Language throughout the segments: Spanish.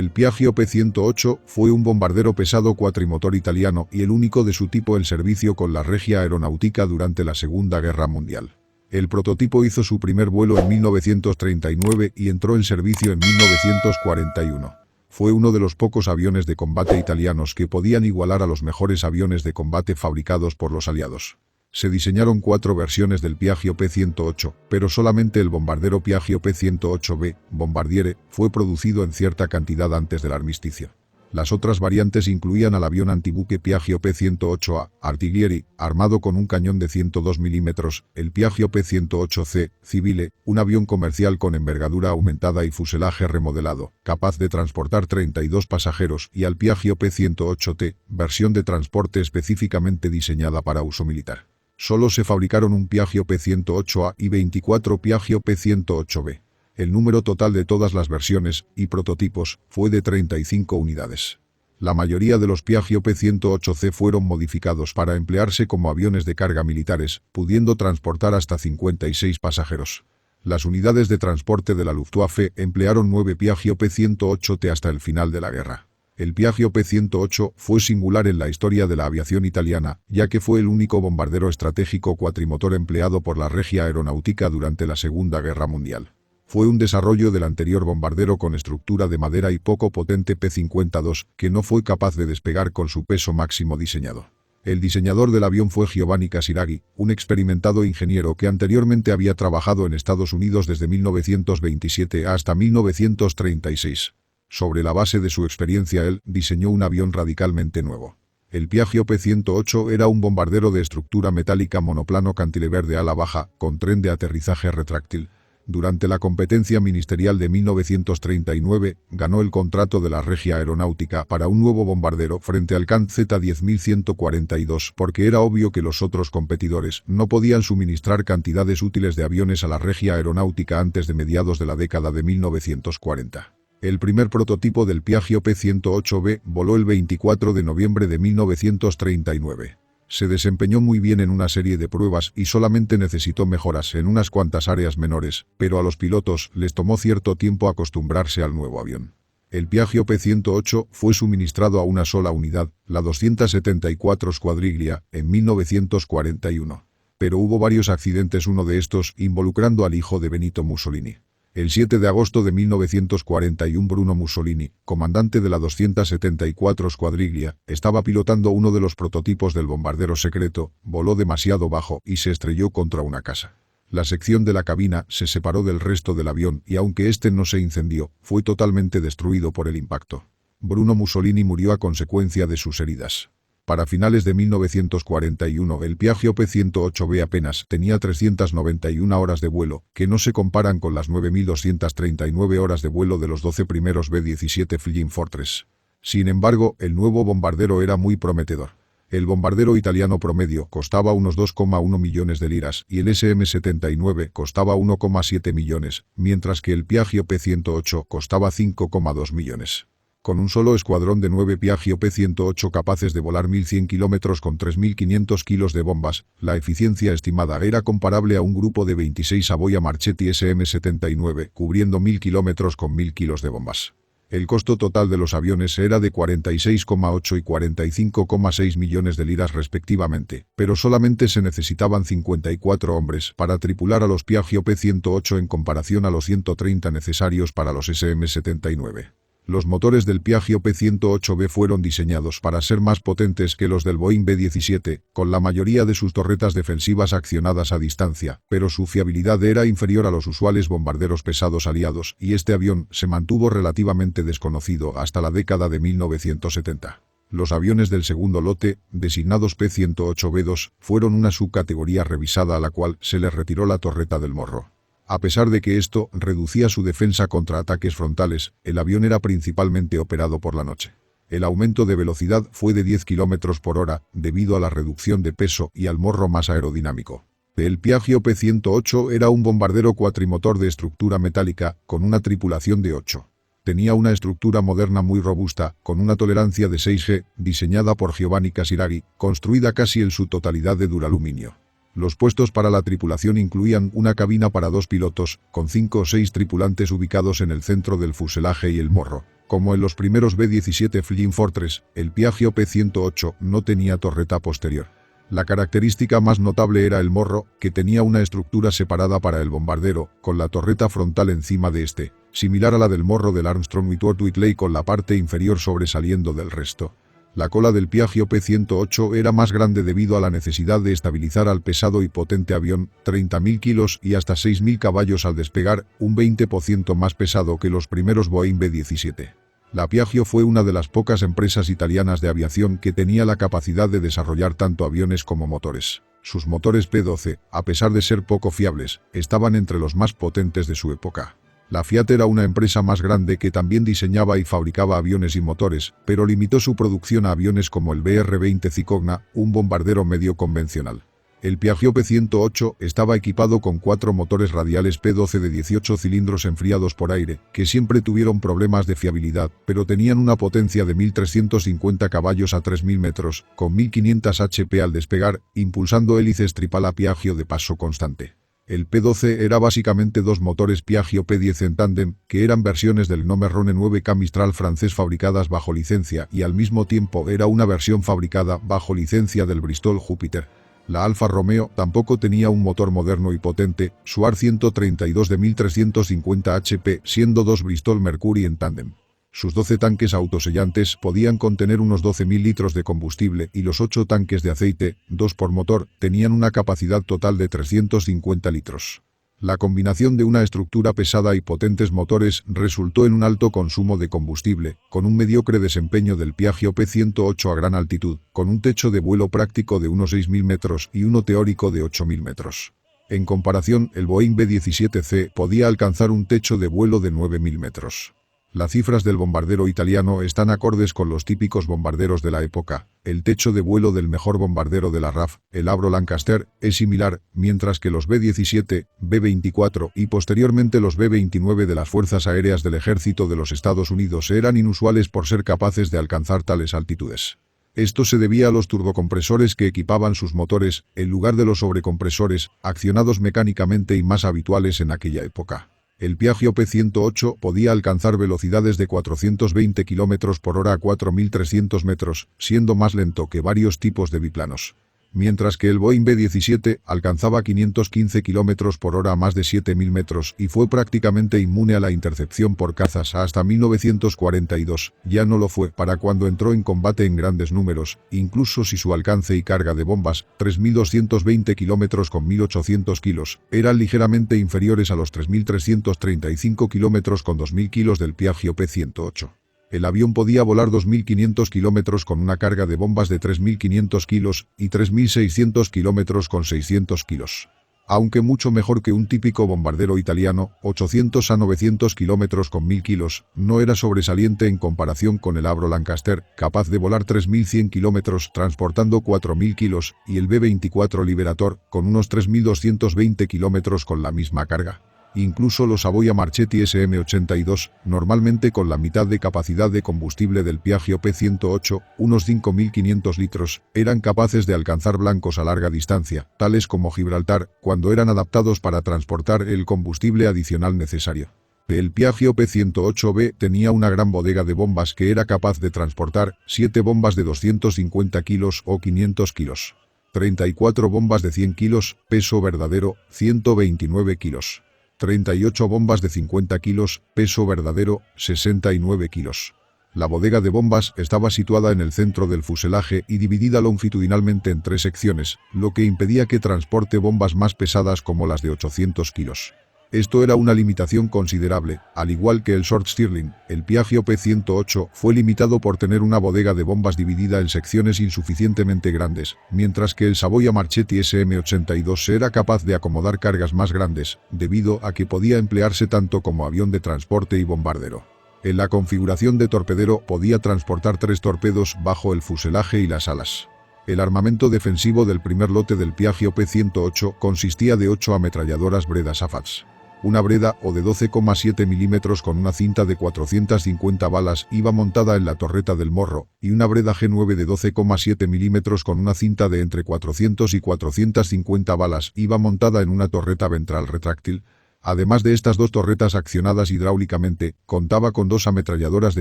El Piaggio P-108 fue un bombardero pesado cuatrimotor italiano y el único de su tipo en servicio con la Regia Aeronautica durante la Segunda Guerra Mundial. El prototipo hizo su primer vuelo en 1939 y entró en servicio en 1941. Fue uno de los pocos aviones de combate italianos que podían igualar a los mejores aviones de combate fabricados por los aliados. Se diseñaron 4 versiones del Piaggio P-108, pero solamente el bombardero Piaggio P-108B, Bombardiere, fue producido en cierta cantidad antes del armisticio. Las otras variantes incluían al avión antibuque Piaggio P-108A, Artiglieri, armado con un cañón de 102 mm, el Piaggio P-108C, Civile, un avión comercial con envergadura aumentada y fuselaje remodelado, capaz de transportar 32 pasajeros, y al Piaggio P-108T, versión de transporte específicamente diseñada para uso militar. Solo se fabricaron un Piaggio P-108A y 24 Piaggio P-108B. El número total de todas las versiones y prototipos fue de 35 unidades. La mayoría de los Piaggio P-108C fueron modificados para emplearse como aviones de carga militares, pudiendo transportar hasta 56 pasajeros. Las unidades de transporte de la Luftwaffe emplearon 9 Piaggio P-108T hasta el final de la guerra. El Piaggio P-108 fue singular en la historia de la aviación italiana, ya que fue el único bombardero estratégico cuatrimotor empleado por la Regia Aeronautica durante la Segunda Guerra Mundial. Fue un desarrollo del anterior bombardero con estructura de madera y poco potente P-52, que no fue capaz de despegar con su peso máximo diseñado. El diseñador del avión fue Giovanni Casiraghi, un experimentado ingeniero que anteriormente había trabajado en Estados Unidos desde 1927 hasta 1936. Sobre la base de su experiencia él diseñó un avión radicalmente nuevo. El Piaggio P-108 era un bombardero de estructura metálica monoplano cantilever de ala baja, con tren de aterrizaje retráctil. Durante la competencia ministerial de 1939, ganó el contrato de la Regia Aeronáutica para un nuevo bombardero frente al CAN Z-10142 porque era obvio que los otros competidores no podían suministrar cantidades útiles de aviones a la Regia Aeronáutica antes de mediados de la década de 1940. El primer prototipo del Piaggio P-108B voló el 24 de noviembre de 1939. Se desempeñó muy bien en una serie de pruebas y solamente necesitó mejoras en unas cuantas áreas menores, pero a los pilotos les tomó cierto tiempo acostumbrarse al nuevo avión. El Piaggio P-108 fue suministrado a una sola unidad, la 274 Squadriglia, en 1941. Pero hubo varios accidentes, uno de estos involucrando al hijo de Benito Mussolini. El 7 de agosto de 1941 Bruno Mussolini, comandante de la 274 Squadriglia, estaba pilotando uno de los prototipos del bombardero secreto, voló demasiado bajo y se estrelló contra una casa. La sección de la cabina se separó del resto del avión y aunque este no se incendió, fue totalmente destruido por el impacto. Bruno Mussolini murió a consecuencia de sus heridas. Para finales de 1941 el Piaggio P-108B apenas tenía 391 horas de vuelo, que no se comparan con las 9.239 horas de vuelo de los 12 primeros B-17 Flying Fortress. Sin embargo, el nuevo bombardero era muy prometedor. El bombardero italiano promedio costaba unos 2,1 millones de liras y el SM-79 costaba 1,7 millones, mientras que el Piaggio P-108 costaba 5,2 millones. Con un solo escuadrón de 9 Piaggio P-108 capaces de volar 1.100 kilómetros con 3.500 kilos de bombas, la eficiencia estimada era comparable a un grupo de 26 Savoia Marchetti SM-79, cubriendo 1.000 kilómetros con 1.000 kilos de bombas. El costo total de los aviones era de 46,8 y 45,6 millones de liras respectivamente, pero solamente se necesitaban 54 hombres para tripular a los Piaggio P-108 en comparación a los 130 necesarios para los SM-79. Los motores del Piaggio P-108B fueron diseñados para ser más potentes que los del Boeing B-17, con la mayoría de sus torretas defensivas accionadas a distancia, pero su fiabilidad era inferior a los usuales bombarderos pesados aliados, y este avión se mantuvo relativamente desconocido hasta la década de 1970. Los aviones del segundo lote, designados P-108B2, fueron una subcategoría revisada a la cual se les retiró la torreta del morro. A pesar de que esto reducía su defensa contra ataques frontales, el avión era principalmente operado por la noche. El aumento de velocidad fue de 10 km por hora, debido a la reducción de peso y al morro más aerodinámico. El Piaggio P-108 era un bombardero cuatrimotor de estructura metálica, con una tripulación de 8. Tenía una estructura moderna muy robusta, con una tolerancia de 6G, diseñada por Giovanni Casiraghi, construida casi en su totalidad de duraluminio. Los puestos para la tripulación incluían una cabina para 2 pilotos, con 5 o 6 tripulantes ubicados en el centro del fuselaje y el morro. Como en los primeros B-17 Flying Fortress, el Piaggio P-108 no tenía torreta posterior. La característica más notable era el morro, que tenía una estructura separada para el bombardero, con la torreta frontal encima de este, similar a la del morro del Armstrong Whitworth Whitley con la parte inferior sobresaliendo del resto. La cola del Piaggio P-108 era más grande debido a la necesidad de estabilizar al pesado y potente avión, 30.000 kilos y hasta 6.000 caballos al despegar, un 20% más pesado que los primeros Boeing B-17. La Piaggio fue una de las pocas empresas italianas de aviación que tenía la capacidad de desarrollar tanto aviones como motores. Sus motores P-12, a pesar de ser poco fiables, estaban entre los más potentes de su época. La Fiat era una empresa más grande que también diseñaba y fabricaba aviones y motores, pero limitó su producción a aviones como el BR-20 Cicogna, un bombardero medio convencional. El Piaggio P-108 estaba equipado con 4 motores radiales P-12 de 18 cilindros enfriados por aire, que siempre tuvieron problemas de fiabilidad, pero tenían una potencia de 1.350 caballos a 3.000 metros, con 1.500 HP al despegar, impulsando hélices tripala Piaggio de paso constante. El P-12 era básicamente 2 motores Piaggio P-10 en tándem, que eran versiones del Nomerone 9K Mistral francés fabricadas bajo licencia y al mismo tiempo era una versión fabricada bajo licencia del Bristol Jupiter. La Alfa Romeo tampoco tenía un motor moderno y potente, su AR-132 de 1.350 HP, siendo 2 Bristol Mercury en tándem. Sus 12 tanques autosellantes podían contener unos 12.000 litros de combustible y los 8 tanques de aceite, 2 por motor, tenían una capacidad total de 350 litros. La combinación de una estructura pesada y potentes motores resultó en un alto consumo de combustible, con un mediocre desempeño del Piaggio P-108 a gran altitud, con un techo de vuelo práctico de unos 6.000 metros y uno teórico de 8.000 metros. En comparación, el Boeing B-17C podía alcanzar un techo de vuelo de 9.000 metros. Las cifras del bombardero italiano están acordes con los típicos bombarderos de la época. El techo de vuelo del mejor bombardero de la RAF, el Avro Lancaster, es similar, mientras que los B-17, B-24 y posteriormente los B-29 de las Fuerzas Aéreas del Ejército de los Estados Unidos eran inusuales por ser capaces de alcanzar tales altitudes. Esto se debía a los turbocompresores que equipaban sus motores, en lugar de los sobrecompresores, accionados mecánicamente y más habituales en aquella época. El Piaggio P-108 podía alcanzar velocidades de 420 km por hora a 4.300 metros, siendo más lento que varios tipos de biplanos. Mientras que el Boeing B-17 alcanzaba 515 km por hora a más de 7.000 metros y fue prácticamente inmune a la intercepción por cazas hasta 1942, ya no lo fue para cuando entró en combate en grandes números, incluso si su alcance y carga de bombas, 3.220 km con 1.800 kilos, eran ligeramente inferiores a los 3.335 km con 2.000 kilos del Piaggio P-108. El avión podía volar 2.500 kilómetros con una carga de bombas de 3.500 kilos y 3.600 kilómetros con 600 kilos. Aunque mucho mejor que un típico bombardero italiano, 800 a 900 kilómetros con 1.000 kilos, no era sobresaliente en comparación con el Avro Lancaster, capaz de volar 3.100 kilómetros transportando 4.000 kilos, y el B-24 Liberator, con unos 3.220 kilómetros con la misma carga. Incluso los Savoia Marchetti SM-82, normalmente con la mitad de capacidad de combustible del Piaggio P-108, unos 5.500 litros, eran capaces de alcanzar blancos a larga distancia, tales como Gibraltar, cuando eran adaptados para transportar el combustible adicional necesario. El Piaggio P-108B tenía una gran bodega de bombas que era capaz de transportar 7 bombas de 250 kilos o 500 kilos. 34 bombas de 100 kilos, peso verdadero, 129 kilos. 38 bombas de 50 kilos, peso verdadero, 69 kilos. La bodega de bombas estaba situada en el centro del fuselaje y dividida longitudinalmente en 3 secciones, lo que impedía que transporte bombas más pesadas como las de 800 kilos. Esto era una limitación considerable, al igual que el Short Stirling. El Piaggio P-108 fue limitado por tener una bodega de bombas dividida en secciones insuficientemente grandes, mientras que el Savoia Marchetti SM-82 era capaz de acomodar cargas más grandes, debido a que podía emplearse tanto como avión de transporte y bombardero. En la configuración de torpedero podía transportar 3 torpedos bajo el fuselaje y las alas. El armamento defensivo del primer lote del Piaggio P-108 consistía de 8 ametralladoras Breda Safats. Una breda o de 12,7 milímetros con una cinta de 450 balas iba montada en la torreta del morro, y una breda G9 de 12,7 milímetros con una cinta de entre 400 y 450 balas iba montada en una torreta ventral retráctil. Además de estas dos torretas accionadas hidráulicamente, contaba con dos ametralladoras de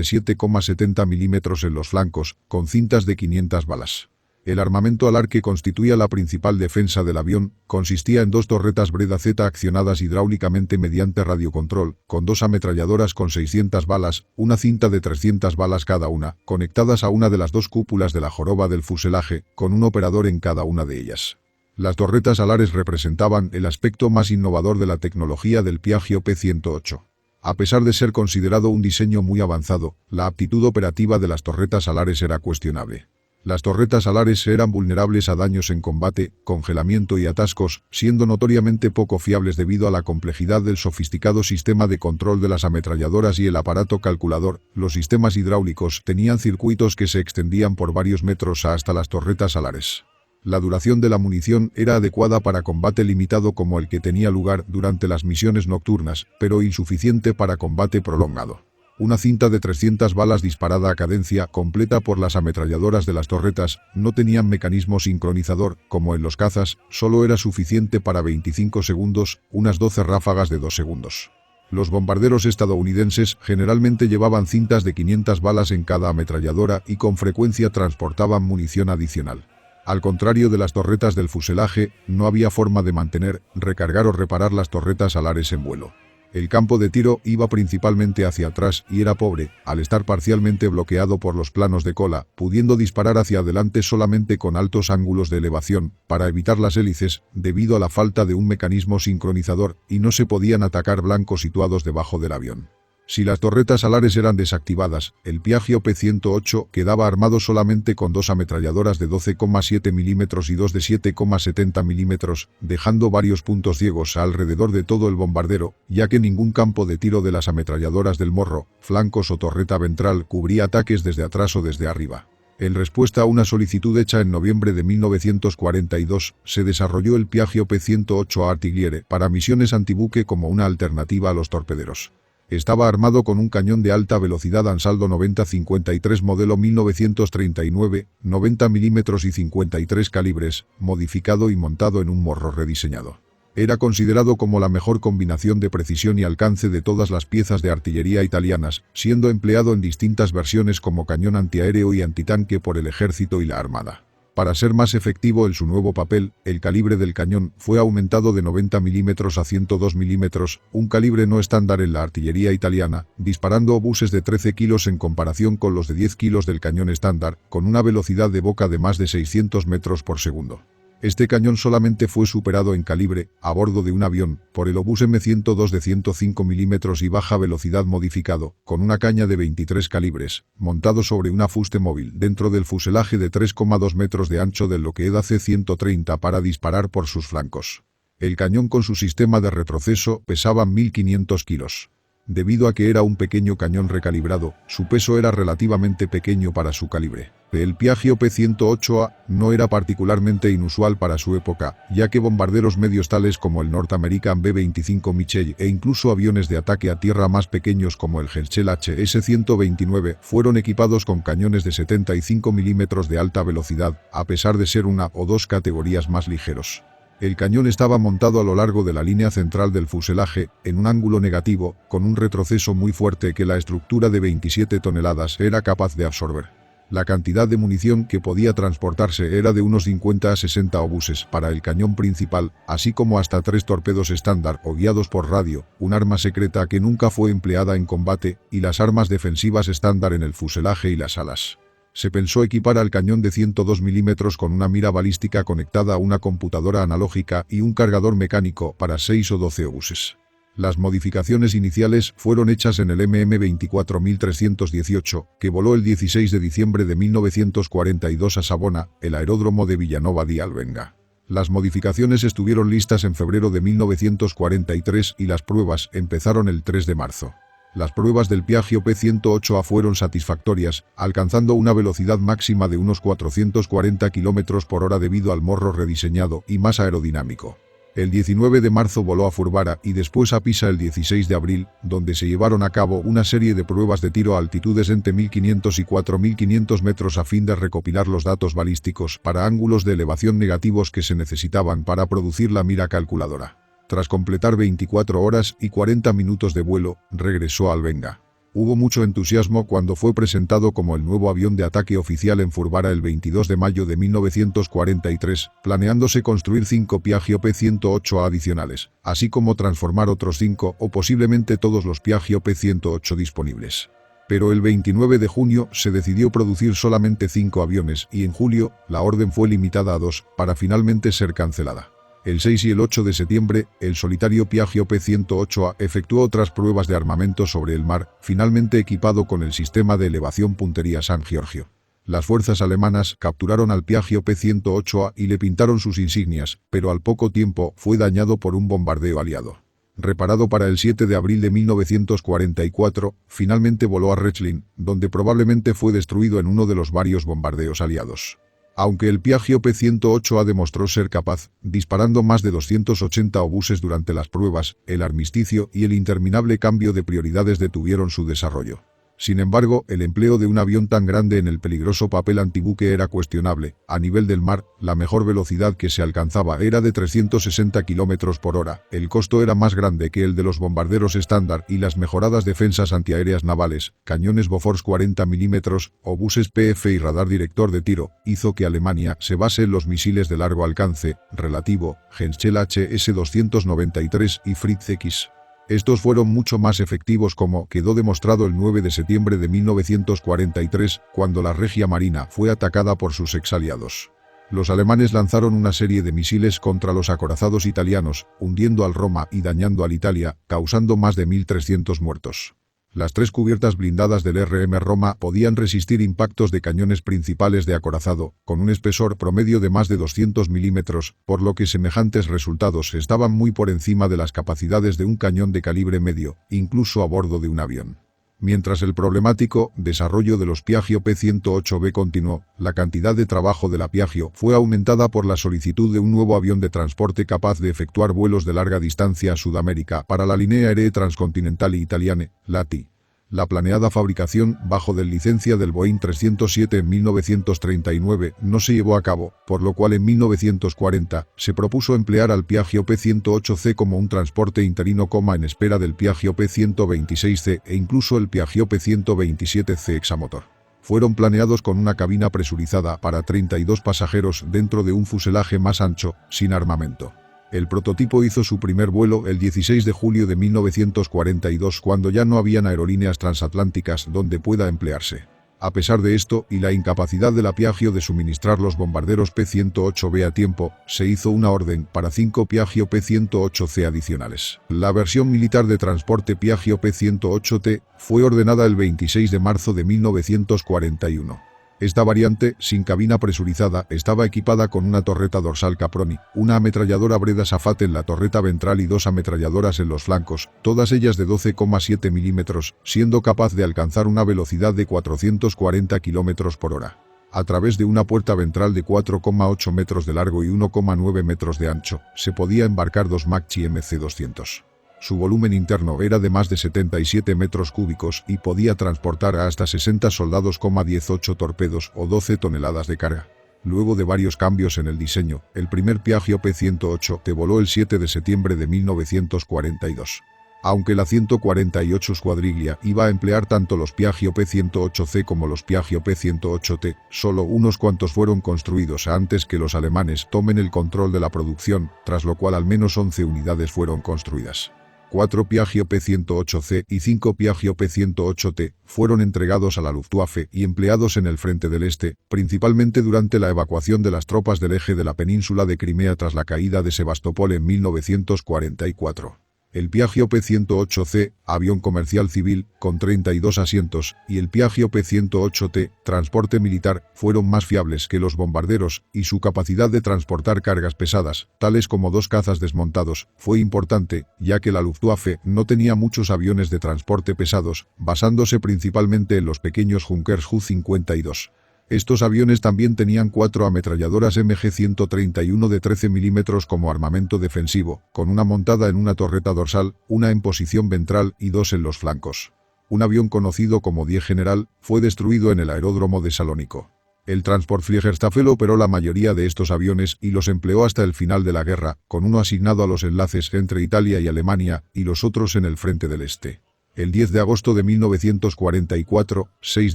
7,70 milímetros en los flancos, con cintas de 500 balas. El armamento alar que constituía la principal defensa del avión consistía en dos torretas Breda Z accionadas hidráulicamente mediante radiocontrol, con dos ametralladoras con 600 balas, una cinta de 300 balas cada una, conectadas a una de las dos cúpulas de la joroba del fuselaje, con un operador en cada una de ellas. Las torretas alares representaban el aspecto más innovador de la tecnología del Piaggio P108. A pesar de ser considerado un diseño muy avanzado, la aptitud operativa de las torretas alares era cuestionable. Las torretas alares eran vulnerables a daños en combate, congelamiento y atascos, siendo notoriamente poco fiables debido a la complejidad del sofisticado sistema de control de las ametralladoras y el aparato calculador. Los sistemas hidráulicos tenían circuitos que se extendían por varios metros hasta las torretas alares. La duración de la munición era adecuada para combate limitado como el que tenía lugar durante las misiones nocturnas, pero insuficiente para combate prolongado. Una cinta de 300 balas disparada a cadencia completa por las ametralladoras de las torretas no tenían mecanismo sincronizador, como en los cazas, solo era suficiente para 25 segundos, unas 12 ráfagas de 2 segundos. Los bombarderos estadounidenses generalmente llevaban cintas de 500 balas en cada ametralladora y con frecuencia transportaban munición adicional. Al contrario de las torretas del fuselaje, no había forma de mantener, recargar o reparar las torretas alares en vuelo. El campo de tiro iba principalmente hacia atrás y era pobre, al estar parcialmente bloqueado por los planos de cola, pudiendo disparar hacia adelante solamente con altos ángulos de elevación, para evitar las hélices, debido a la falta de un mecanismo sincronizador, y no se podían atacar blancos situados debajo del avión. Si las torretas alares eran desactivadas, el Piaggio P108 quedaba armado solamente con dos ametralladoras de 12,7 milímetros y dos de 7,70 milímetros, dejando varios puntos ciegos alrededor de todo el bombardero, ya que ningún campo de tiro de las ametralladoras del morro, flancos o torreta ventral cubría ataques desde atrás o desde arriba. En respuesta a una solicitud hecha en noviembre de 1942, se desarrolló el Piaggio P108 Artillerie para misiones antibuque como una alternativa a los torpederos. Estaba armado con un cañón de alta velocidad Ansaldo 90-53 modelo 1939, 90 milímetros y 53 calibres, modificado y montado en un morro rediseñado. Era considerado como la mejor combinación de precisión y alcance de todas las piezas de artillería italianas, siendo empleado en distintas versiones como cañón antiaéreo y antitanque por el ejército y la armada. Para ser más efectivo en su nuevo papel, el calibre del cañón fue aumentado de 90 milímetros a 102 milímetros, un calibre no estándar en la artillería italiana, disparando obuses de 13 kilos en comparación con los de 10 kilos del cañón estándar, con una velocidad de boca de más de 600 metros por segundo. Este cañón solamente fue superado en calibre, a bordo de un avión, por el obús M102 de 105 milímetros y baja velocidad modificado, con una caña de 23 calibres, montado sobre una fuste móvil dentro del fuselaje de 3,2 metros de ancho del Lockheed C-130 para disparar por sus flancos. El cañón con su sistema de retroceso pesaba 1.500 kilos. Debido a que era un pequeño cañón recalibrado, su peso era relativamente pequeño para su calibre. El Piaggio P108A no era particularmente inusual para su época, ya que bombarderos medios tales como el North American B-25 Mitchell e incluso aviones de ataque a tierra más pequeños como el Herschel HS-129 fueron equipados con cañones de 75 milímetros de alta velocidad, a pesar de ser una o dos categorías más ligeros. El cañón estaba montado a lo largo de la línea central del fuselaje, en un ángulo negativo, con un retroceso muy fuerte que la estructura de 27 toneladas era capaz de absorber. La cantidad de munición que podía transportarse era de unos 50 a 60 obuses para el cañón principal, así como hasta 3 torpedos estándar o guiados por radio, un arma secreta que nunca fue empleada en combate, y las armas defensivas estándar en el fuselaje y las alas. Se pensó equipar al cañón de 102 milímetros con una mira balística conectada a una computadora analógica y un cargador mecánico para 6 o 12 obuses. Las modificaciones iniciales fueron hechas en el MM-24318, que voló el 16 de diciembre de 1942 a Savona, el aeródromo de Villanova di Albenga. Las modificaciones estuvieron listas en febrero de 1943 y las pruebas empezaron el 3 de marzo. Las pruebas del Piaggio P108A fueron satisfactorias, alcanzando una velocidad máxima de unos 440 km por hora debido al morro rediseñado y más aerodinámico. El 19 de marzo voló a Furbara y después a Pisa el 16 de abril, donde se llevaron a cabo una serie de pruebas de tiro a altitudes entre 1500 y 4500 metros a fin de recopilar los datos balísticos para ángulos de elevación negativos que se necesitaban para producir la mira calculadora. Tras completar 24 horas y 40 minutos de vuelo, regresó al Benga. Hubo mucho entusiasmo cuando fue presentado como el nuevo avión de ataque oficial en Furbara el 22 de mayo de 1943, planeándose construir 5 Piaggio P-108A adicionales, así como transformar otros 5 o posiblemente todos los Piaggio P-108 disponibles. Pero el 29 de junio se decidió producir solamente 5 aviones y en julio la orden fue limitada a 2, para finalmente ser cancelada. El 6 y el 8 de septiembre, el solitario Piaggio P-108A efectuó otras pruebas de armamento sobre el mar, finalmente equipado con el sistema de elevación puntería San Giorgio. Las fuerzas alemanas capturaron al Piaggio P-108A y le pintaron sus insignias, pero al poco tiempo fue dañado por un bombardeo aliado. Reparado para el 7 de abril de 1944, finalmente voló a Rechlin, donde probablemente fue destruido en uno de los varios bombardeos aliados. Aunque el Piaggio P-108A demostró ser capaz, disparando más de 280 obuses durante las pruebas, el armisticio y el interminable cambio de prioridades detuvieron su desarrollo. Sin embargo, el empleo de un avión tan grande en el peligroso papel antibuque era cuestionable. A nivel del mar, la mejor velocidad que se alcanzaba era de 360 km por hora, el costo era más grande que el de los bombarderos estándar y las mejoradas defensas antiaéreas navales, cañones Bofors 40 mm, obuses PF y radar director de tiro, hizo que Alemania se base en los misiles de largo alcance, relativo, Henschel HS-293 y Fritz X. Estos fueron mucho más efectivos como quedó demostrado el 9 de septiembre de 1943, cuando la Regia Marina fue atacada por sus exaliados. Los alemanes lanzaron una serie de misiles contra los acorazados italianos, hundiendo al Roma y dañando al Italia, causando más de 1.300 muertos. Las 3 cubiertas blindadas del RM Roma podían resistir impactos de cañones principales de acorazado, con un espesor promedio de más de 200 milímetros, por lo que semejantes resultados estaban muy por encima de las capacidades de un cañón de calibre medio, incluso a bordo de un avión. Mientras el problemático desarrollo de los Piaggio P-108B continuó, la cantidad de trabajo de la Piaggio fue aumentada por la solicitud de un nuevo avión de transporte capaz de efectuar vuelos de larga distancia a Sudamérica para la Linea Aeree Transcontinentali Italiane, LATI. La planeada fabricación bajo de licencia del Boeing 307 en 1939 no se llevó a cabo, por lo cual en 1940 se propuso emplear al Piaggio P-108C como un transporte interino en espera del Piaggio P-126C e incluso el Piaggio P-127C hexamotor. Fueron planeados con una cabina presurizada para 32 pasajeros dentro de un fuselaje más ancho, sin armamento. El prototipo hizo su primer vuelo el 16 de julio de 1942 cuando ya no habían aerolíneas transatlánticas donde pueda emplearse. A pesar de esto y la incapacidad de la Piaggio de suministrar los bombarderos P-108B a tiempo, se hizo una orden para 5 Piaggio P-108C adicionales. La versión militar de transporte Piaggio P-108T fue ordenada el 26 de marzo de 1941. Esta variante, sin cabina presurizada, estaba equipada con una torreta dorsal Caproni, una ametralladora Breda Safate en la torreta ventral y 2 ametralladoras en los flancos, todas ellas de 12,7 mm, siendo capaz de alcanzar una velocidad de 440 km por hora. A través de una puerta ventral de 4,8 metros de largo y 1,9 metros de ancho, se podía embarcar 2 Macchi MC-200. Su volumen interno era de más de 77 metros cúbicos y podía transportar a hasta 60 soldados, 18 torpedos o 12 toneladas de carga. Luego de varios cambios en el diseño, el primer Piaggio P-108T voló el 7 de septiembre de 1942. Aunque la 148 Squadriglia iba a emplear tanto los Piaggio P-108C como los Piaggio P-108T, solo unos cuantos fueron construidos antes que los alemanes tomen el control de la producción, tras lo cual al menos 11 unidades fueron construidas. 4 Piaggio P-108C y 5 Piaggio P-108T fueron entregados a la Luftwaffe y empleados en el frente del Este, principalmente durante la evacuación de las tropas del eje de la península de Crimea tras la caída de Sebastopol en 1944. El Piaggio P-108C, avión comercial civil, con 32 asientos, y el Piaggio P-108T, transporte militar, fueron más fiables que los bombarderos, y su capacidad de transportar cargas pesadas, tales como 2 cazas desmontados, fue importante, ya que la Luftwaffe no tenía muchos aviones de transporte pesados, basándose principalmente en los pequeños Junkers Ju-52. Estos aviones también tenían 4 ametralladoras MG-131 de 13 mm como armamento defensivo, con una montada en una torreta dorsal, una en posición ventral y 2 en los flancos. Un avión conocido como Die General fue destruido en el aeródromo de Salónico. El Transportfliegerstaffel operó la mayoría de estos aviones y los empleó hasta el final de la guerra, con uno asignado a los enlaces entre Italia y Alemania y los otros en el frente del Este. El 10 de agosto de 1944, 6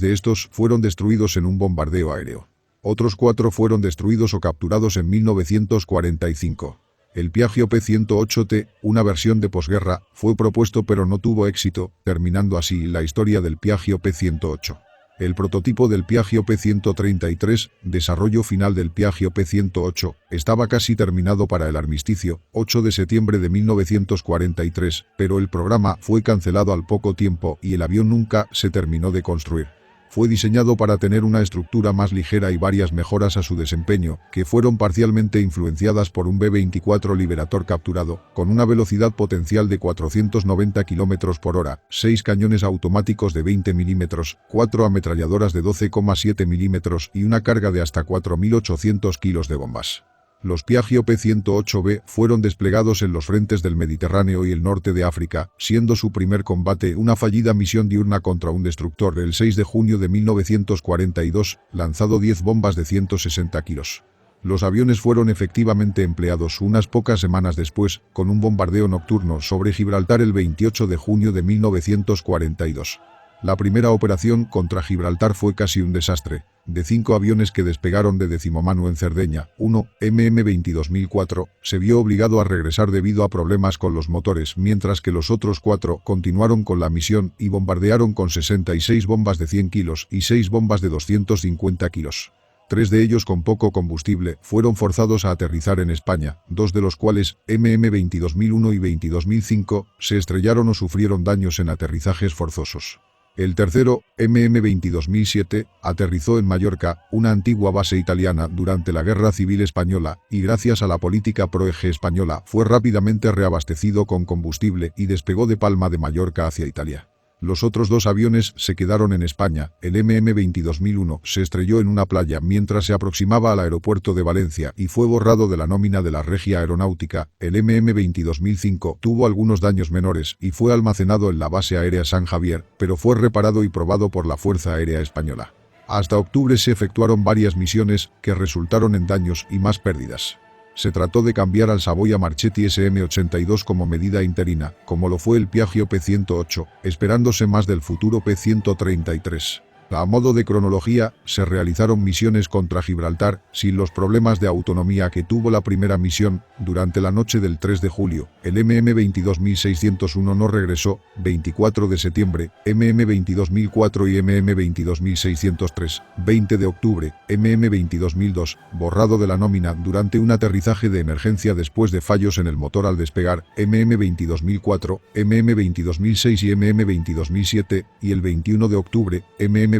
de estos fueron destruidos en un bombardeo aéreo. Otros 4 fueron destruidos o capturados en 1945. El Piaggio P-108T, una versión de posguerra, fue propuesto pero no tuvo éxito, terminando así la historia del Piaggio P-108. El prototipo del Piaggio P-133, desarrollo final del Piaggio P-108, estaba casi terminado para el armisticio, 8 de septiembre de 1943, pero el programa fue cancelado al poco tiempo y el avión nunca se terminó de construir. Fue diseñado para tener una estructura más ligera y varias mejoras a su desempeño, que fueron parcialmente influenciadas por un B-24 Liberator capturado, con una velocidad potencial de 490 km por hora, 6 cañones automáticos de 20 mm, 4 ametralladoras de 12,7 mm y una carga de hasta 4.800 kilos de bombas. Los Piaggio P-108B fueron desplegados en los frentes del Mediterráneo y el norte de África, siendo su primer combate una fallida misión diurna contra un destructor el 6 de junio de 1942, lanzado 10 bombas de 160 kilos. Los aviones fueron efectivamente empleados unas pocas semanas después, con un bombardeo nocturno sobre Gibraltar el 28 de junio de 1942. La primera operación contra Gibraltar fue casi un desastre. De 5 aviones que despegaron de Decimomanu en Cerdeña, uno, MM-22004, se vio obligado a regresar debido a problemas con los motores, mientras que los otros 4 continuaron con la misión y bombardearon con 66 bombas de 100 kilos y 6 bombas de 250 kilos. 3 de ellos con poco combustible fueron forzados a aterrizar en España, 2 de los cuales, MM-22001 y 22005, se estrellaron o sufrieron daños en aterrizajes forzosos. El tercero, MM-22007, aterrizó en Mallorca, una antigua base italiana durante la Guerra Civil Española, y gracias a la política pro-eje española fue rápidamente reabastecido con combustible y despegó de Palma de Mallorca hacia Italia. Los otros 2 aviones se quedaron en España. El MM-22001 se estrelló en una playa mientras se aproximaba al aeropuerto de Valencia y fue borrado de la nómina de la Regia Aeronáutica. El MM-22005 tuvo algunos daños menores y fue almacenado en la base aérea San Javier, pero fue reparado y probado por la Fuerza Aérea Española. Hasta octubre se efectuaron varias misiones que resultaron en daños y más pérdidas. Se trató de cambiar al Savoia Marchetti SM-82 como medida interina, como lo fue el Piaggio P-108, esperándose más del futuro P-133. A modo de cronología, se realizaron misiones contra Gibraltar, sin los problemas de autonomía que tuvo la primera misión. Durante la noche del 3 de julio, el MM-22601 no regresó. 24 de septiembre, MM-22004 y MM-22603. 20 de octubre, MM-22002, borrado de la nómina durante un aterrizaje de emergencia después de fallos en el motor al despegar. MM-22004, MM-22006 y MM-22007, y el 21 de octubre, MM-22602,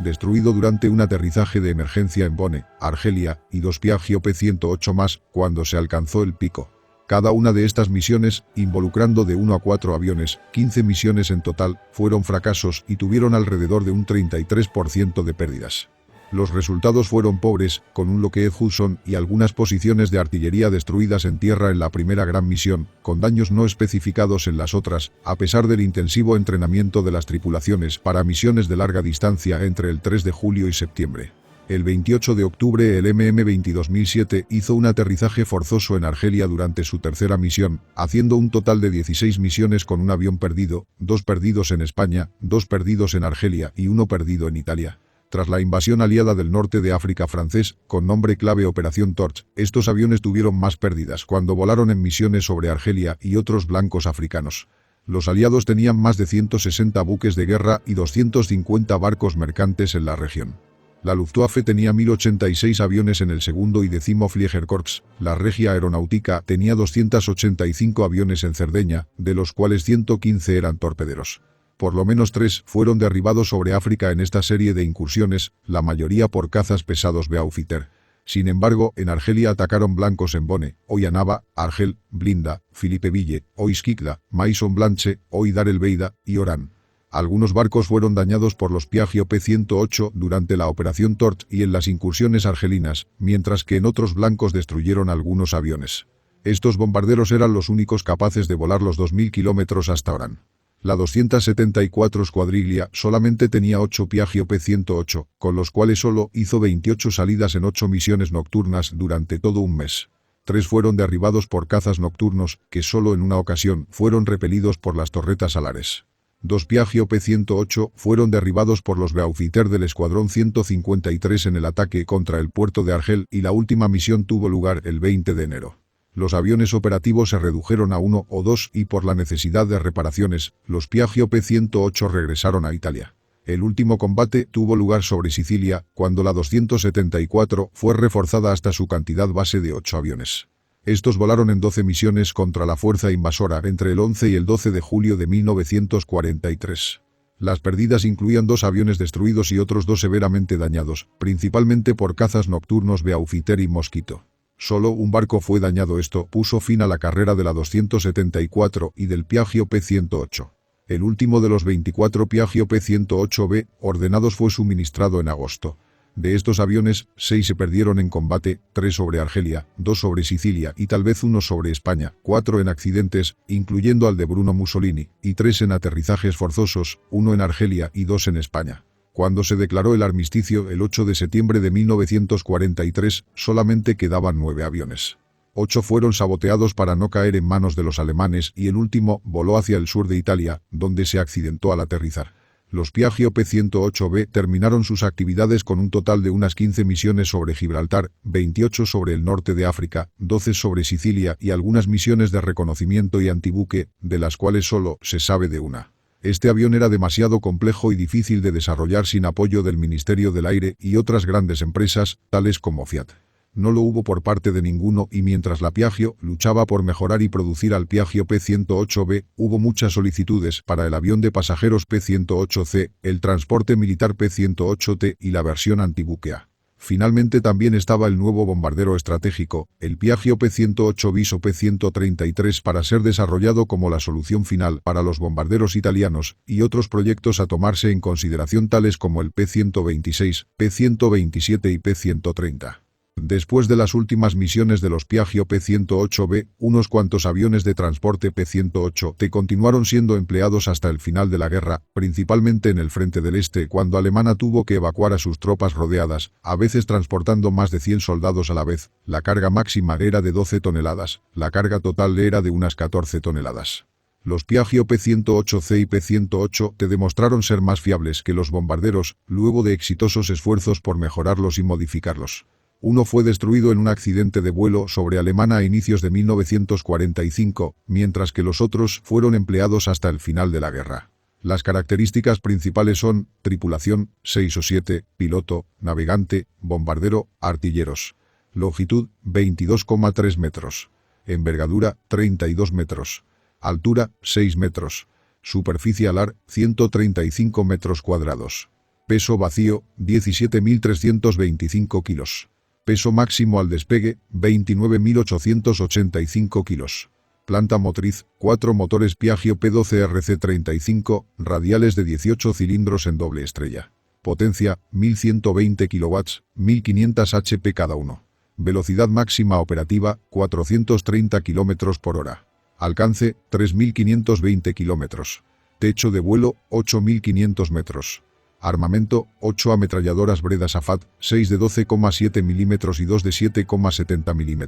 destruido durante un aterrizaje de emergencia en Bonne, Argelia, y 2 Piaggio P-108 más, cuando se alcanzó el pico. Cada una de estas misiones, involucrando de 1 a 4 aviones, 15 misiones en total, fueron fracasos y tuvieron alrededor de un 33% de pérdidas. Los resultados fueron pobres, con un Lockheed Hudson y algunas posiciones de artillería destruidas en tierra en la primera gran misión, con daños no especificados en las otras, a pesar del intensivo entrenamiento de las tripulaciones para misiones de larga distancia entre el 3 de julio y septiembre. El 28 de octubre el MM-22007 hizo un aterrizaje forzoso en Argelia durante su tercera misión, haciendo un total de 16 misiones con un avión perdido, 2 perdidos en España, 2 perdidos en Argelia y 1 perdido en Italia. Tras la invasión aliada del norte de África francés, con nombre clave Operación Torch, estos aviones tuvieron más pérdidas cuando volaron en misiones sobre Argelia y otros blancos africanos. Los aliados tenían más de 160 buques de guerra y 250 barcos mercantes en la región. La Luftwaffe tenía 1086 aviones en el segundo y 10º Fliegerkorps, la Regia Aeronáutica tenía 285 aviones en Cerdeña, de los cuales 115 eran torpederos. Por lo menos 3 fueron derribados sobre África en esta serie de incursiones, la mayoría por cazas pesados Beaufighter. Sin embargo, en Argelia atacaron blancos en Bonne, hoy Annaba, Argel, Blinda, Philippe Ville, hoy Skikda, Maison Blanche, hoy Dar el Beida y Oran. Algunos barcos fueron dañados por los Piaggio P-108 durante la Operación Tort y en las incursiones argelinas, mientras que en otros blancos destruyeron algunos aviones. Estos bombarderos eran los únicos capaces de volar los 2000 kilómetros hasta Orán. La 274 Escuadrilla solamente tenía 8 Piaggio P-108, con los cuales solo hizo 28 salidas en 8 misiones nocturnas durante todo un mes. 3 fueron derribados por cazas nocturnos, que solo en una ocasión fueron repelidos por las torretas alares. 2 Piaggio P-108 fueron derribados por los Beaufighter del Escuadrón 153 en el ataque contra el puerto de Argel y la última misión tuvo lugar el 20 de enero. Los aviones operativos se redujeron a 1 o 2 y por la necesidad de reparaciones, los Piaggio P-108 regresaron a Italia. El último combate tuvo lugar sobre Sicilia, cuando la 274 fue reforzada hasta su cantidad base de 8 aviones. Estos volaron en 12 misiones contra la fuerza invasora entre el 11 y el 12 de julio de 1943. Las pérdidas incluían 2 aviones destruidos y otros 2 severamente dañados, principalmente por cazas nocturnos Beaufighter y Mosquito. Solo un barco fue dañado. Esto puso fin a la carrera de la 274 y del Piaggio P-108. El último de los 24 Piaggio P-108B ordenados fue suministrado en agosto. De estos aviones, 6 se perdieron en combate, 3 sobre Argelia, 2 sobre Sicilia y tal vez 1 sobre España, 4 en accidentes, incluyendo al de Bruno Mussolini, y 3 en aterrizajes forzosos, 1 en Argelia y 2 en España. Cuando se declaró el armisticio el 8 de septiembre de 1943, solamente quedaban 9 aviones. 8 fueron saboteados para no caer en manos de los alemanes y el último voló hacia el sur de Italia, donde se accidentó al aterrizar. Los Piaggio P-108B terminaron sus actividades con un total de unas 15 misiones sobre Gibraltar, 28 sobre el norte de África, 12 sobre Sicilia y algunas misiones de reconocimiento y antibuque, de las cuales solo se sabe de una. Este avión era demasiado complejo y difícil de desarrollar sin apoyo del Ministerio del Aire y otras grandes empresas, tales como Fiat. No lo hubo por parte de ninguno y mientras la Piaggio luchaba por mejorar y producir al Piaggio P-108B, hubo muchas solicitudes para el avión de pasajeros P-108C, el transporte militar P-108T y la versión antibuque A. Finalmente también estaba el nuevo bombardero estratégico, el Piaggio P-108 bis o P-133 para ser desarrollado como la solución final para los bombarderos italianos y otros proyectos a tomarse en consideración tales como el P-126, P-127 y P-130. Después de las últimas misiones de los Piaggio P-108B, unos cuantos aviones de transporte P-108T continuaron siendo empleados hasta el final de la guerra, principalmente en el frente del este cuando Alemania tuvo que evacuar a sus tropas rodeadas, a veces transportando más de 100 soldados a la vez. La carga máxima era de 12 toneladas, la carga total era de unas 14 toneladas. Los Piaggio P-108C y P-108T demostraron ser más fiables que los bombarderos, luego de exitosos esfuerzos por mejorarlos y modificarlos. Uno fue destruido en un accidente de vuelo sobre Alemania a inicios de 1945, mientras que los otros fueron empleados hasta el final de la guerra. Las características principales son tripulación, 6 o 7, piloto, navegante, bombardero, artilleros. Longitud, 22,3 metros. Envergadura, 32 metros. Altura, 6 metros. Superficie alar, 135 metros cuadrados. Peso vacío, 17.325 kilos. Peso máximo al despegue, 29.885 kilos. Planta motriz, 4 motores Piaggio P12RC35, radiales de 18 cilindros en doble estrella. Potencia, 1.120 kW, 1.500 HP cada uno. Velocidad máxima operativa, 430 km por hora. Alcance, 3.520 km. Techo de vuelo, 8.500 metros. Armamento, 8 ametralladoras Breda Safat, 6 de 12,7 mm y 2 de 7,70 mm.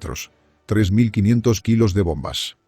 3.500 kilos de bombas.